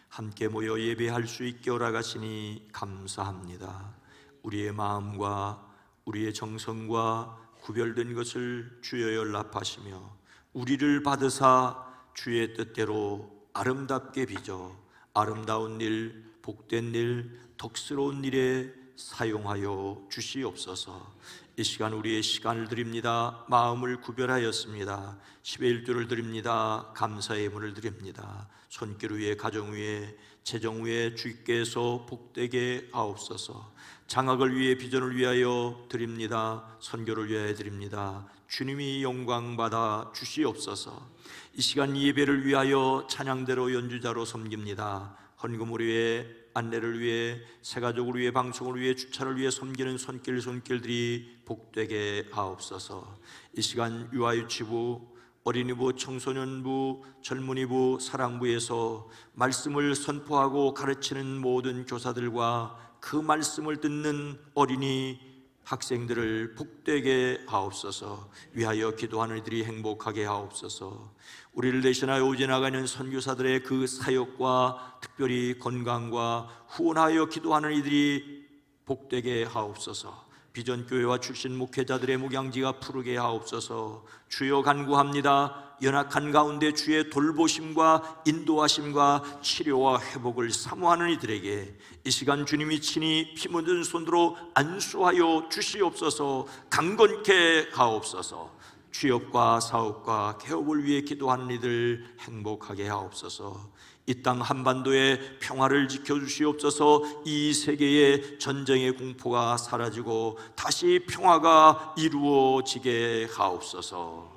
함께 모여 예배할 수 있게 허락하시니 감사합니다. 우리의 마음과 우리의 정성과 구별된 것을 주여 연락하시며 우리를 받으사 주의 뜻대로 아름답게 빚어 아름다운 일, 복된 일, 덕스러운 일에 사용하여 주시옵소서. 이 시간 우리의 시간을 드립니다. 마음을 구별하였습니다. 10의 1조를 드립니다. 감사의 예물을 드립니다. 손길 위에, 가정 위에, 재정 위에 주께서 복되게 하옵소서. 장학을 위해, 비전을 위하여 드립니다. 선교를 위하여 드립니다. 주님이 영광받아 주시옵소서. 이 시간 예배를 위하여 찬양대로 연주자로 섬깁니다. 헌금을 위해, 안내를 위해, 새가족을 위해, 방송을 위해, 주차를 위해 섬기는 손길들이 복되게 하옵소서. 이 시간 유아유치부, 어린이부, 청소년부, 젊은이부, 사랑부에서 말씀을 선포하고 가르치는 모든 교사들과 그 말씀을 듣는 어린이 학생들을 복되게 하옵소서. 위하여 기도하는 이들이 행복하게 하옵소서. 우리를 대신하여 오지 나가는 선교사들의 그 사역과 특별히 건강과 후원하여 기도하는 이들이 복되게 하옵소서. 비전교회와 출신 목회자들의 목양지가 푸르게 하옵소서. 주여 간구합니다. 연약한 가운데 주의 돌보심과 인도하심과 치료와 회복을 사모하는 이들에게 이 시간 주님이 친히 피 묻은 손으로 안수하여 주시옵소서. 강건케 하옵소서. 취업과 사업과 개업을 위해 기도하는 이들 행복하게 하옵소서. 이 땅 한반도의 평화를 지켜주시옵소서. 이 세계의 전쟁의 공포가 사라지고 다시 평화가 이루어지게 하옵소서.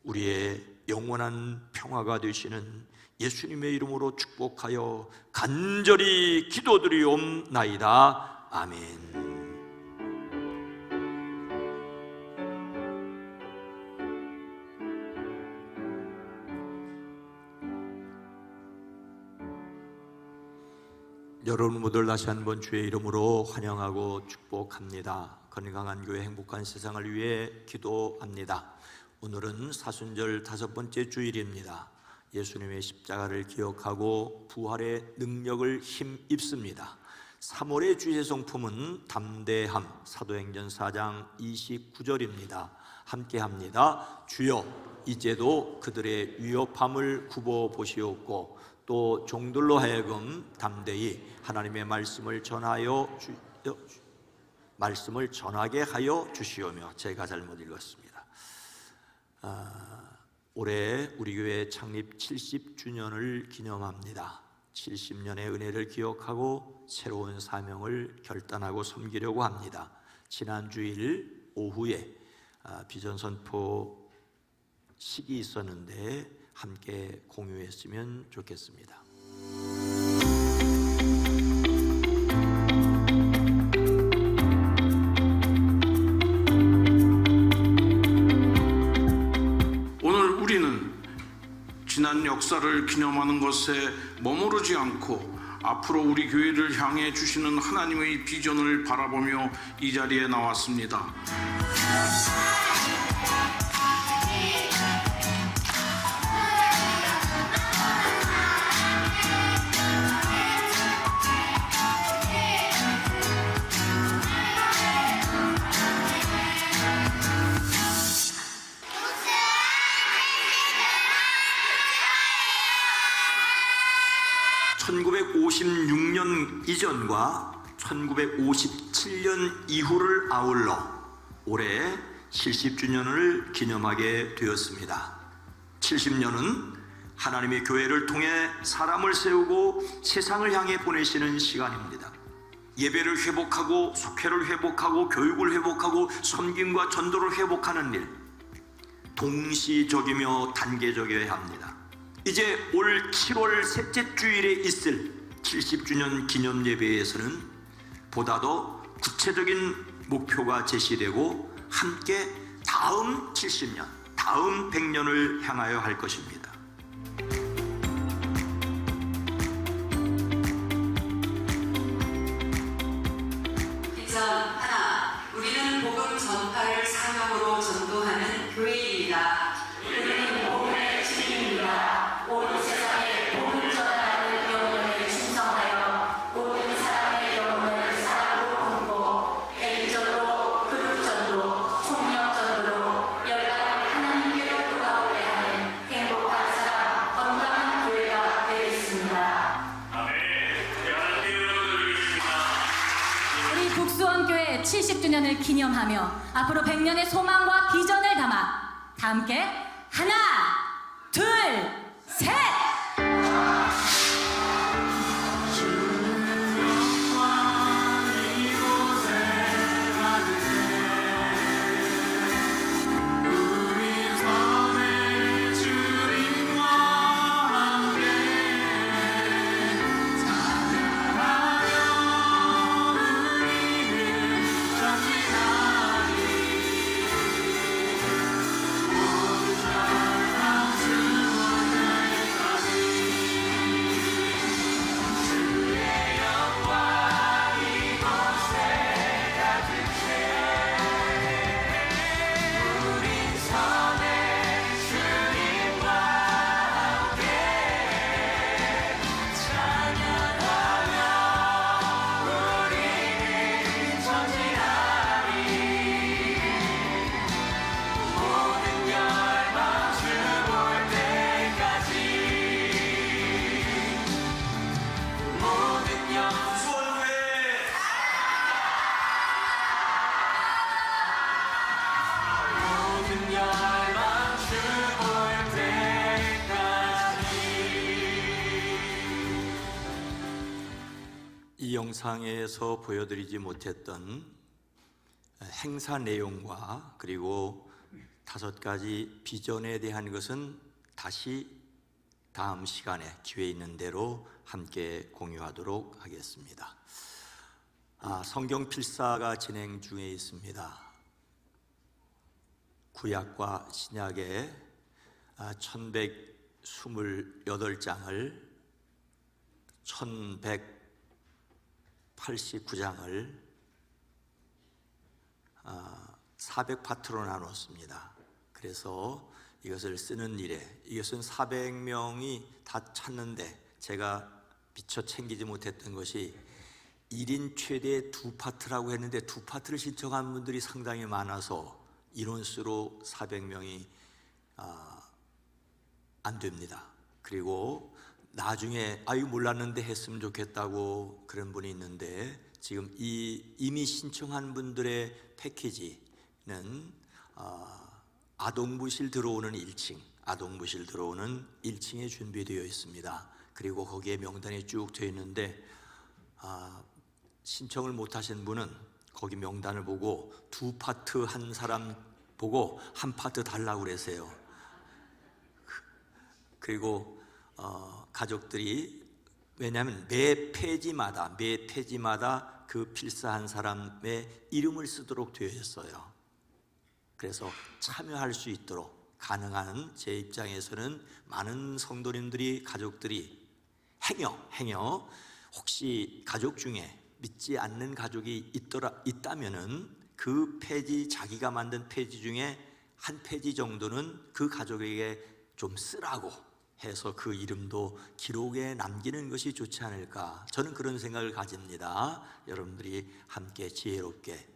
우리의 영원한 평화가 되시는 예수님의 이름으로 축복하여 간절히 기도드리옵나이다. 아멘. 여러분 모두 다시 한번 주의 이름으로 환영하고 축복합니다. 건강한 교회, 행복한 세상을 위해 기도합니다. 오늘은 사순절 5번째 주일입니다. 예수님의 십자가를 기억하고 부활의 능력을 힘입습니다. 3월의 주의 성품은 담대함, 사도행전 4장 29절입니다. 함께합니다. 주여, 이제도 그들의 위협함을 굽어 보시옵고 또 종들로 하여금 담대히 하나님의 말씀을 전하게 하여 주시오며. 제가 잘못 읽었습니다. 올해 우리 교회 창립 70주년을 기념합니다. 70년의 은혜를 기억하고 새로운 사명을 결단하고 섬기려고 합니다. 지난 주일 오후에 비전 선포식이 있었는데 함께 공유했으면 좋겠습니다. 오늘 우리는 지난 역사를 기념하는 것에 머무르지 않고 앞으로 우리 교회를 향해 주시는 하나님의 비전을 바라보며 이 자리에 나왔습니다. (1956년) 이전과 1957년 이후를 아울러 올해 70주년을 기념하게 되었습니다. 70년은 하나님의 교회를 통해 사람을 세우고 세상을 향해 보내시는 시간입니다. 예배를 회복하고 속회를 회복하고 교육을 회복하고 섬김과 전도를 회복하는 일, 동시적이며 단계적이어야 합니다. 이제 올 7월 셋째 주일에 있을 70주년 기념 예배에서는 보다 더 구체적인 목표가 제시되고 함께 다음 70년, 다음 100년을 향하여 할 것입니다. 비전 하나, 우리는 복음 전파를 사명으로 전도하는 교회입니다. 우리는 복음의 주인입니다. 온 세상에 복음 전하는 영혼을 충성하여 모든 사람의 영혼을 사랑으로 돕고 개인적으로 그룹전도, 총력전도로 열방을 하나님께로 돌아오게 하는 행복한 사람, 건강한 교회가 되겠습니다. 우리 북수원교회 70주년을 기념하며 앞으로 100년의 소망과 비전을 담아 다 함께 하나, 둘, 셋! 이 영상에서 보여드리지 못했던 행사 내용과 그리고 5가지 비전에 대한 것은 다시 다음 시간에 기회 있는 대로 함께 공유하도록 하겠습니다. 성경 필사가 진행 중에 있습니다. 구약과 신약의 1128장을 1189장을 400파트로 나눴습니다. 그래서 이것을 쓰는 일에 이것은 400명이 다 찾는데 제가 미처 챙기지 못했던 것이 1인 최대 2파트라고 했는데 2파트를 신청한 분들이 상당히 많아서 인원수로 400명이 안 됩니다. 그리고 나중에 이거 몰랐는데 했으면 좋겠다고 그런 분이 있는데 지금 이미 신청한 분들의 패키지는 아동부실 들어오는 1층, 아동부실 들어오는 1층에 준비되어 있습니다. 그리고 거기에 명단이 쭉 되어 있는데 신청을 못 하신 분은 거기 명단을 보고 2파트 한 사람 보고 1파트 달라고 그러세요. 그리고 가족들이 왜냐하면 매 페이지마다 그 필사한 사람의 이름을 쓰도록 되어 있어요. 그래서 참여할 수 있도록 가능한 제 입장에서는 많은 성도님들이 가족들이 행여 혹시 가족 중에 믿지 않는 가족이 있다면은 그 페이지 자기가 만든 페이지 중에 한 페이지 정도는 그 가족에게 좀 쓰라고 해서 그 이름도 기록에 남기는 것이 좋지 않을까 저는 그런 생각을 가집니다. 여러분들이 함께 지혜롭게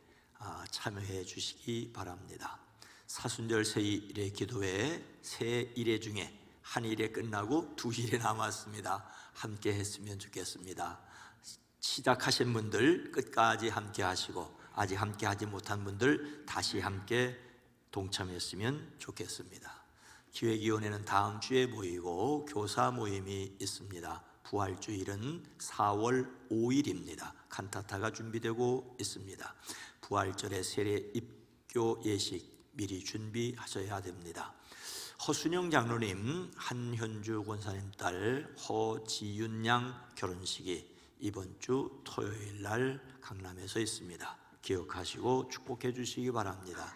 참여해 주시기 바랍니다. 사순절 새1의 기도회 새 1회 중에 한 일에 끝나고 2일에 남았습니다. 함께 했으면 좋겠습니다. 시작하신 분들 끝까지 함께 하시고 아직 함께 하지 못한 분들 다시 함께 동참했으면 좋겠습니다. 기획위원회는 다음 주에 모이고 교사 모임이 있습니다. 부활주일은 4월 5일입니다. 칸타타가 준비되고 있습니다. 부활절의 세례 입교 예식 미리 준비하셔야 됩니다. 허순영 장로님, 한현주 권사님 딸 허지윤 양 결혼식이 이번 주 토요일 날 강남에서 있습니다. 기억하시고 축복해 주시기 바랍니다.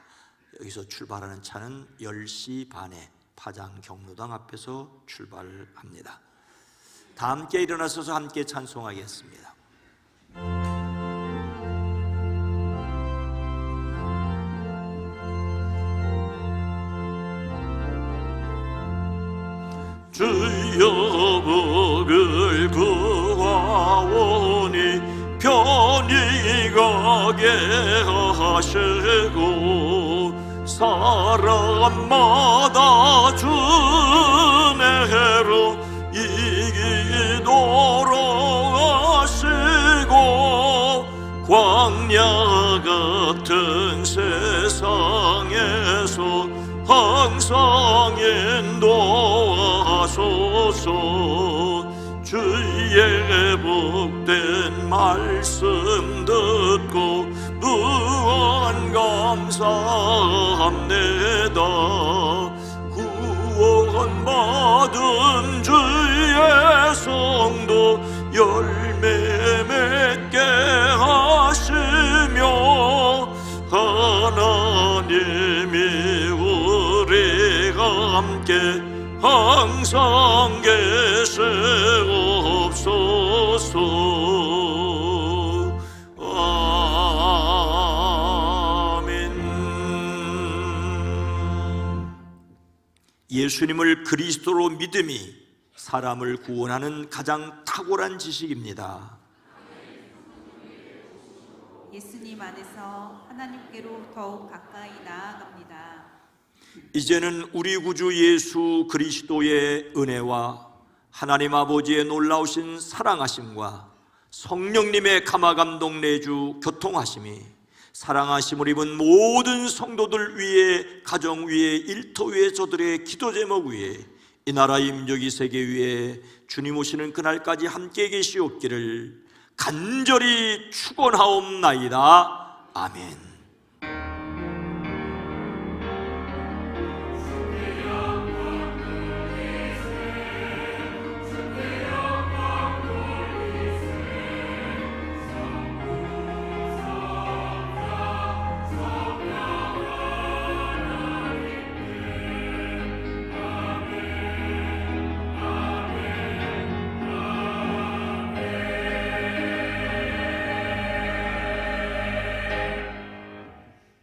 여기서 출발하는 차는 10시 반에 파장 경로당 앞에서 출발합니다. 다 함께 일어나셔서 함께 찬송하겠습니다. 주여 복을 구하오니 편히 가게 하시고 사람마다 주내로 이기도록 하시고 광야 같은 세상에서 항상 인도하소서. 주의 복된 말씀 듣고 무한 감사합니다. 구원받은 주의 성도 열매 맺게 하시며 하나님이 우리가 함께 항상 계시옵소서. 아멘. 예수님을 그리스도로 믿음이 사람을 구원하는 가장 탁월한 지식입니다. 예수님 안에서 하나님께로 더욱 가까이 나아갑니다. 이제는 우리 구주 예수 그리스도의 은혜와 하나님 아버지의 놀라우신 사랑하심과 성령님의 감화감동 내주 교통하심이 사랑하심을 입은 모든 성도들 위에, 가정 위에, 일터 위에, 저들의 기도 제목 위에, 이 나라 임적이 세계 위에 주님 오시는 그날까지 함께 계시옵기를 간절히 축원하옵나이다. 아멘.